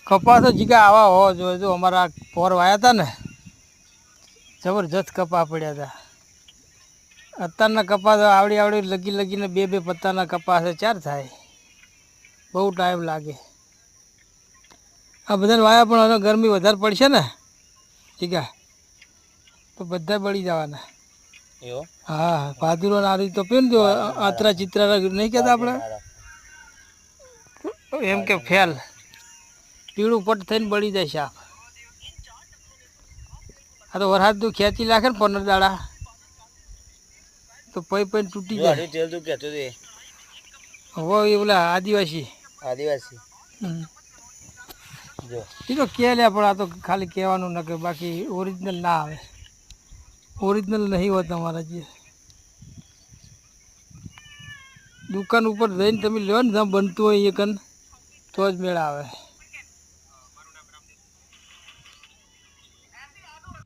કપા તો જીગા આવા હોવા જોઈએ. જો અમારા પોર વાયા હતા ને જબરજસ્ત કપા પડ્યા હતા. અત્યારના કપાસ આવડી લગીને બે પત્તાના કપાસ ચાર થાય. બહુ ટાઈમ લાગે. આ બધાને વાયા પણ હવે ગરમી વધારે પડશે ને જીગા તો બધા બળી જવાના. હા ભાદુરો નારી તો પીને જો આતરા ચિત્રા નહીં કહેતા આપણે એમ કે ફેલ પીળું પટ થઈને બળી જાય શાક. આ તો વરસાદ ખેંચી નાખે ને 15 દાડા તો પઈ તૂટી જાય. હવે એ બોલા આદિવાસી એ તો કે લે પણ આ તો ખાલી કહેવાનું ન કે બાકી ઓરિજિનલ ના આવે. ઓરિજિનલ નહીં હોત તમારા જે દુકાન ઉપર જઈને તમે લો ને જ્યાં બનતું હોય એ કન તો જ મેળ આવે.